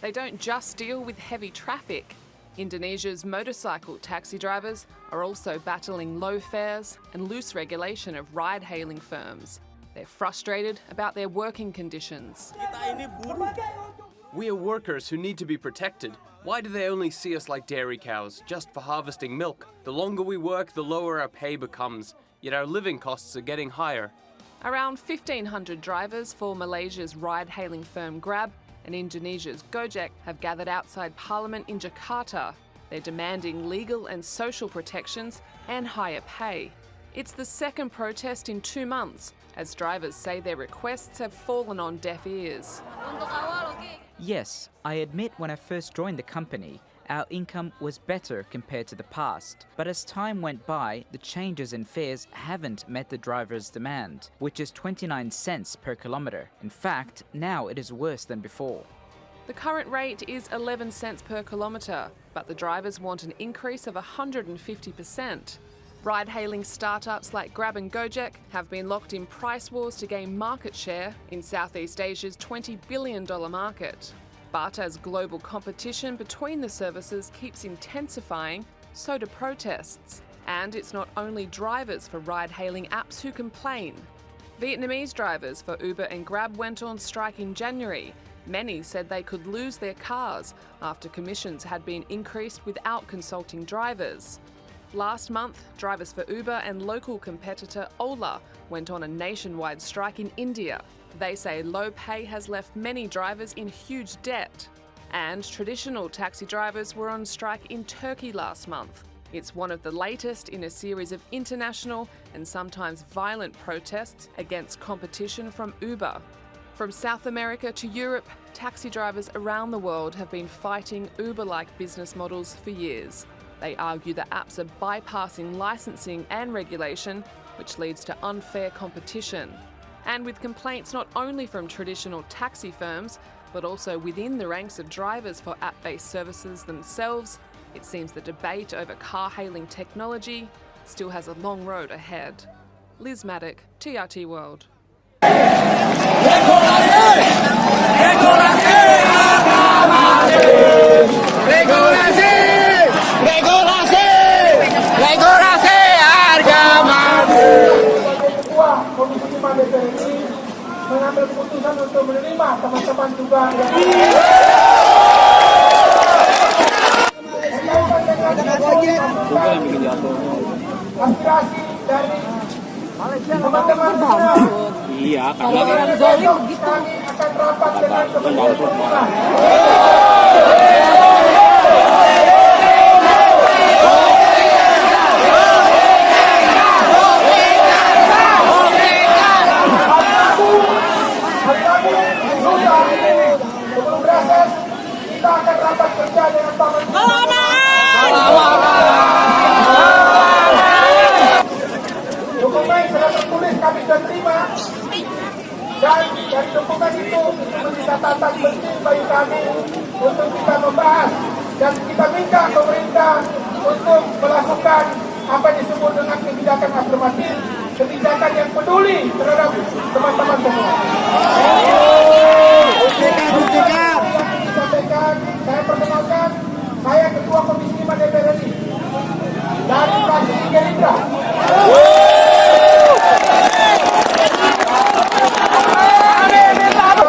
They don't just deal with heavy traffic. Indonesia's motorcycle taxi drivers are also battling low fares and loose regulation of ride-hailing firms. They're frustrated about their working conditions. We are workers who need to be protected. Why do they only see us like dairy cows, just for harvesting milk? The longer we work, the lower our pay becomes, yet our living costs are getting higher. Around 1,500 drivers for Malaysia's ride-hailing firm Grab and Indonesia's Gojek have gathered outside Parliament in Jakarta. They're demanding legal and social protections and higher pay. It's the second protest in 2 months, as drivers say their requests have fallen on deaf ears. Yes, I admit when I first joined the company, our income was better compared to the past. But as time went by, the changes in fares haven't met the driver's demand, which is 29 cents per kilometre. In fact, now it is worse than before. The current rate is 11 cents per kilometre, but the drivers want an increase of 150%. Ride-hailing startups like Grab and Gojek have been locked in price wars to gain market share in Southeast Asia's $20 billion market. But as global competition between the services keeps intensifying, so do protests. And it's not only drivers for ride-hailing apps who complain. Vietnamese drivers for Uber and Grab went on strike in January. Many said they could lose their cars after commissions had been increased without consulting drivers. Last month, drivers for Uber and local competitor Ola went on a nationwide strike in India. They say low pay has left many drivers in huge debt. And traditional taxi drivers were on strike in Turkey last month. It's one of the latest in a series of international and sometimes violent protests against competition from Uber. From South America to Europe, taxi drivers around the world have been fighting Uber-like business models for years. They argue that apps are bypassing licensing and regulation, which leads to unfair competition. And with complaints not only from traditional taxi firms, but also within the ranks of drivers for app-based services themselves, it seems the debate over car-hailing technology still has a long road ahead. Liz Maddock, TRT World. Komisi 5 DPR RI mengambil keputusan untuk menerima teman-teman juga yang aspirasi dari teman-teman semua. Iya, karena kami akan rapat dengan Kementerian Perhubungan. Kita akan rapat kerja dengan Pak Menteri. Dokumen sudah tertulis kami sudah terima, dan dari dokumen itu menjadi catatan penting bagi kami untuk kita membahas, dan kita minta pemerintah untuk melakukan apa yang disebut dengan kebijakan afirmatif, kebijakan yang peduli terhadap teman-teman semua. Saya perkenalkan, saya Ketua Komisi 5 DPR RI dari fraksi Gerindra.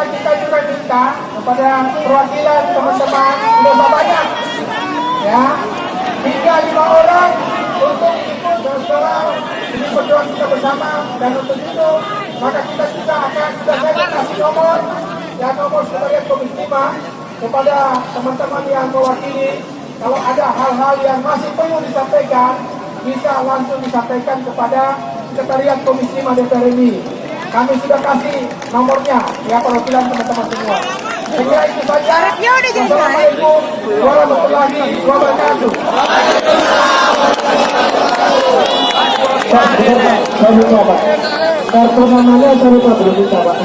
Kita juga minta kepada perwakilan teman-teman, sudah banyak, ya, hingga 5 orang untuk ikut dalam ini perjuangan kita bersama, dan untuk itu maka kita juga akan sudah saya kasih nomor sekretariat Komisi 5 kepada teman-teman yang mewakili. Kalau ada hal-hal yang masih perlu disampaikan, bisa langsung disampaikan kepada sekretariat Komisi 5 DPR RI. Kami sudah kasih nomornya, ya, perwakilan teman-teman semua. Saya itu saja. Assalamualaikum warahmatullahi wabarakatuh. Saya lupa, Pak. Kartu namanya saya lupa, belum bisa, Pak.